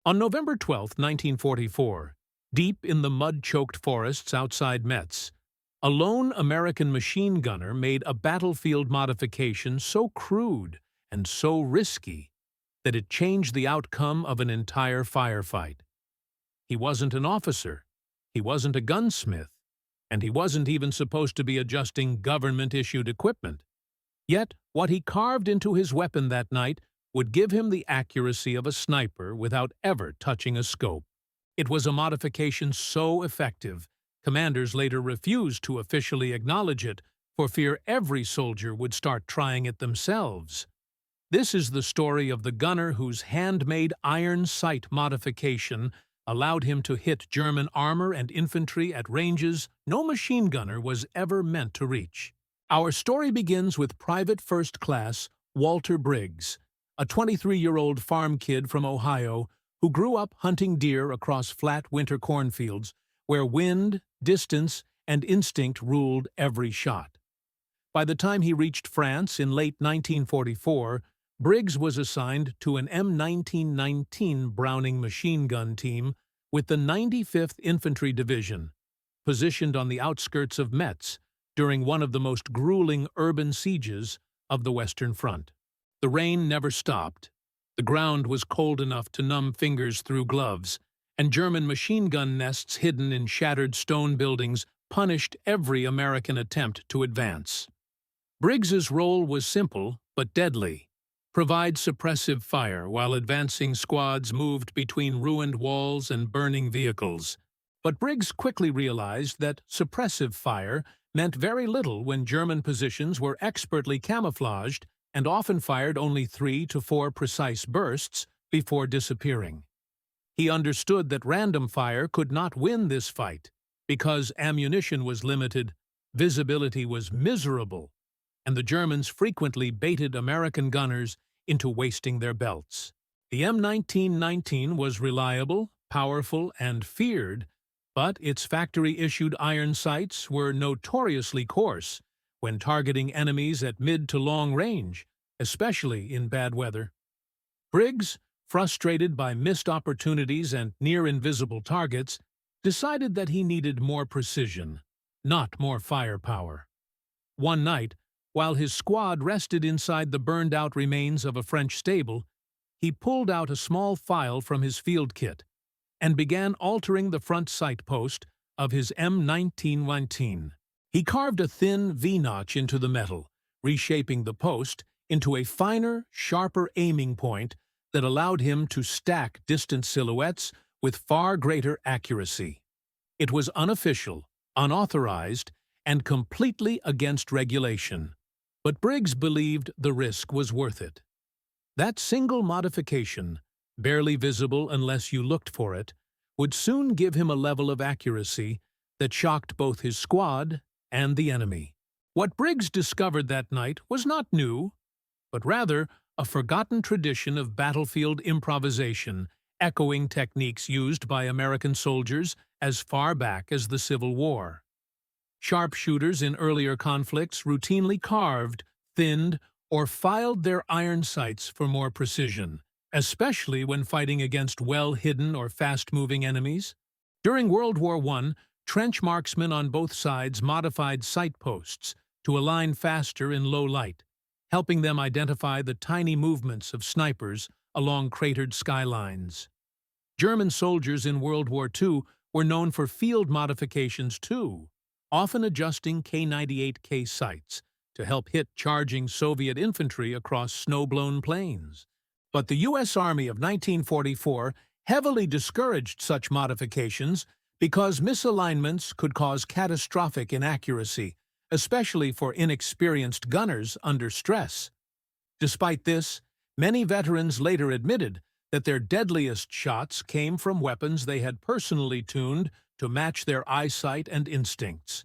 On November 12, 1944, deep in the mud-choked forests outside Metz, a lone American machine gunner made a battlefield modification so crude and so risky that it changed the outcome of an entire firefight. He wasn't an officer, he wasn't a gunsmith, and he wasn't even supposed to be adjusting government-issued equipment. Yet, what he carved into his weapon that night would give him the accuracy of a sniper without ever touching a scope. It was a modification so effective, commanders later refused to officially acknowledge it for fear every soldier would start trying it themselves. This is the story of the gunner whose handmade iron sight modification allowed him to hit German armor and infantry at ranges no machine gunner was ever meant to reach. Our story begins with Private First Class Walter Briggs, a 23-year-old farm kid from Ohio who grew up hunting deer across flat winter cornfields where wind, distance, and instinct ruled every shot. By the time he reached France in late 1944, Briggs was assigned to an M1919 Browning machine gun team with the 95th Infantry Division, positioned on the outskirts of Metz during one of the most grueling urban sieges of the Western Front. The rain never stopped, the ground was cold enough to numb fingers through gloves, and German machine gun nests hidden in shattered stone buildings punished every American attempt to advance. Briggs's role was simple but deadly: provide suppressive fire while advancing squads moved between ruined walls and burning vehicles. But Briggs quickly realized that suppressive fire meant very little when German positions were expertly camouflaged and often fired only 3 to 4 precise bursts before disappearing. He understood that random fire could not win this fight because ammunition was limited, visibility was miserable, and the Germans frequently baited American gunners into wasting their belts. The M1919 was reliable, powerful, and feared, but its factory-issued iron sights were notoriously coarse when targeting enemies at mid to long range, especially in bad weather. Briggs, frustrated by missed opportunities and near-invisible targets, decided that he needed more precision, not more firepower. One night, while his squad rested inside the burned-out remains of a French stable, he pulled out a small file from his field kit and began altering the front sight post of his M1919. He carved a thin V-notch into the metal, reshaping the post into a finer, sharper aiming point that allowed him to stack distant silhouettes with far greater accuracy. It was unofficial, unauthorized, and completely against regulation. But Briggs believed the risk was worth it. That single modification, barely visible unless you looked for it, would soon give him a level of accuracy that shocked both his squad and the enemy. What Briggs discovered that night was not new, but rather a forgotten tradition of battlefield improvisation, echoing techniques used by American soldiers as far back as the Civil War. Sharpshooters in earlier conflicts routinely carved, thinned, or filed their iron sights for more precision, especially when fighting against well-hidden or fast-moving enemies. During World War I, trench marksmen on both sides modified sight posts to align faster in low light, helping them identify the tiny movements of snipers along cratered skylines. German soldiers in World War II were known for field modifications too, often adjusting K-98K sights to help hit charging Soviet infantry across snow-blown plains. But the U.S. Army of 1944 heavily discouraged such modifications because misalignments could cause catastrophic inaccuracy, especially for inexperienced gunners under stress. Despite this, many veterans later admitted that their deadliest shots came from weapons they had personally tuned to match their eyesight and instincts.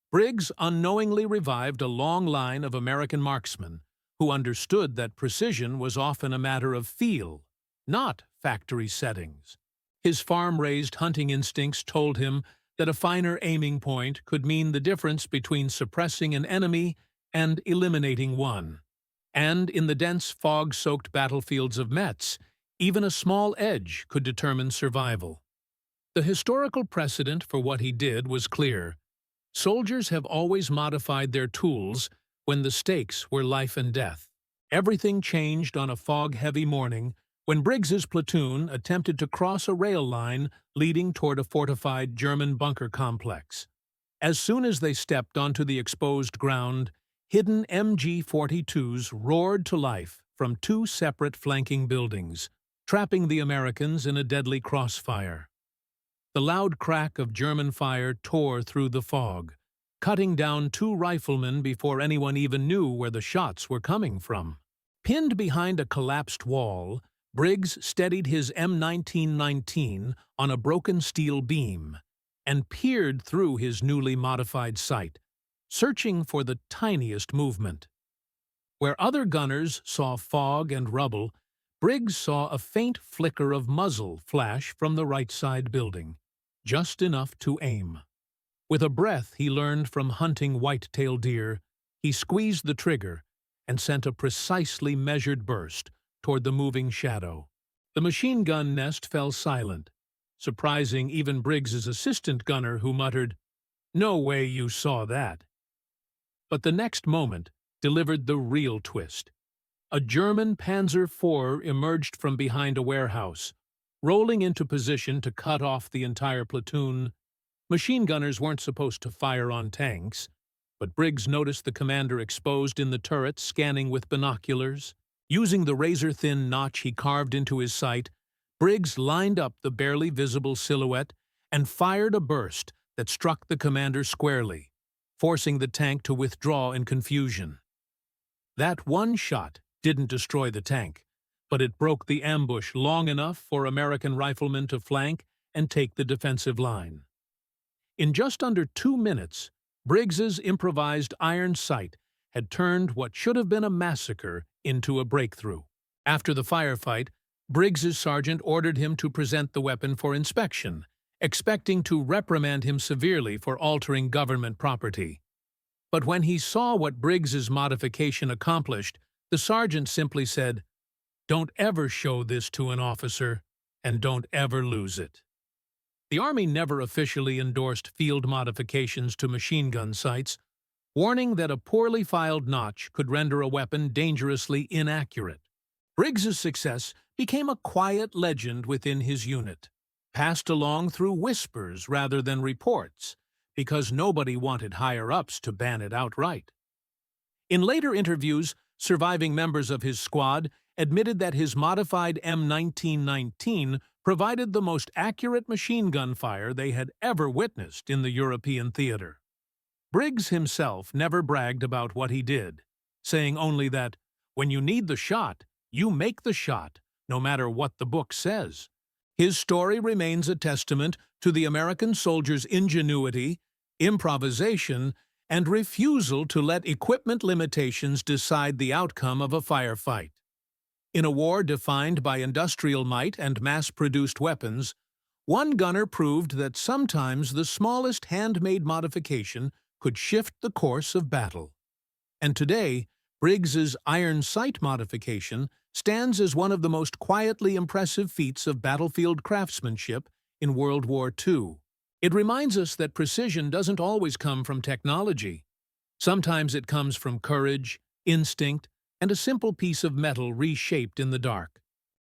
Briggs unknowingly revived a long line of American marksmen who understood that precision was often a matter of feel, not factory settings. His farm-raised hunting instincts told him that a finer aiming point could mean the difference between suppressing an enemy and eliminating one. And in the dense fog-soaked battlefields of Metz, Even a small edge could determine survival. The historical precedent for what he did was clear. Soldiers have always modified their tools when the stakes were life and death. Everything changed on a fog-heavy morning when Briggs's platoon attempted to cross a rail line leading toward a fortified German bunker complex. As soon as they stepped onto the exposed ground, hidden MG-42s roared to life from two separate flanking buildings, trapping the Americans in a deadly crossfire. The loud crack of German fire tore through the fog, cutting down two riflemen before anyone even knew where the shots were coming from. Pinned behind a collapsed wall, Briggs steadied his M1919 on a broken steel beam and peered through his newly modified sight, searching for the tiniest movement. Where other gunners saw fog and rubble, Briggs saw a faint flicker of muzzle flash from the right side building, just enough to aim. With a breath he learned from hunting white-tailed deer, he squeezed the trigger and sent a precisely measured burst toward the moving shadow. The machine gun nest fell silent, surprising even Briggs's assistant gunner, who muttered, "No way you saw that." But the next moment delivered the real twist. A German Panzer IV emerged from behind a warehouse, rolling into position to cut off the entire platoon. Machine gunners weren't supposed to fire on tanks, but Briggs noticed the commander exposed in the turret, scanning with binoculars. Using the razor-thin notch he carved into his sight, Briggs lined up the barely visible silhouette and fired a burst that struck the commander squarely, forcing the tank to withdraw in confusion. That one shot didn't destroy the tank, but it broke the ambush long enough for American riflemen to flank and take the defensive line. In just under 2 minutes, Briggs's improvised iron sight had turned what should have been a massacre into a breakthrough. After the firefight, Briggs's sergeant ordered him to present the weapon for inspection, expecting to reprimand him severely for altering government property. But when he saw what Briggs's modification accomplished, the sergeant simply said, "Don't ever show this to an officer, and don't ever lose it." The Army never officially endorsed field modifications to machine gun sights, warning that a poorly filed notch could render a weapon dangerously inaccurate. Briggs's success became a quiet legend within his unit, passed along through whispers rather than reports, because nobody wanted higher-ups to ban it outright. In later interviews, surviving members of his squad admitted that his modified M1919 provided the most accurate machine gun fire they had ever witnessed in the European theater. Briggs himself never bragged about what he did, saying only that, "When you need the shot, you make the shot, no matter what the book says." His story remains a testament to the American soldier's ingenuity, improvisation, and refusal to let equipment limitations decide the outcome of a firefight. In a war defined by industrial might and mass-produced weapons, one gunner proved that sometimes the smallest handmade modification could shift the course of battle. And today, Briggs's iron sight modification stands as one of the most quietly impressive feats of battlefield craftsmanship in World War II. It reminds us that precision doesn't always come from technology. Sometimes it comes from courage, instinct, and a simple piece of metal reshaped in the dark.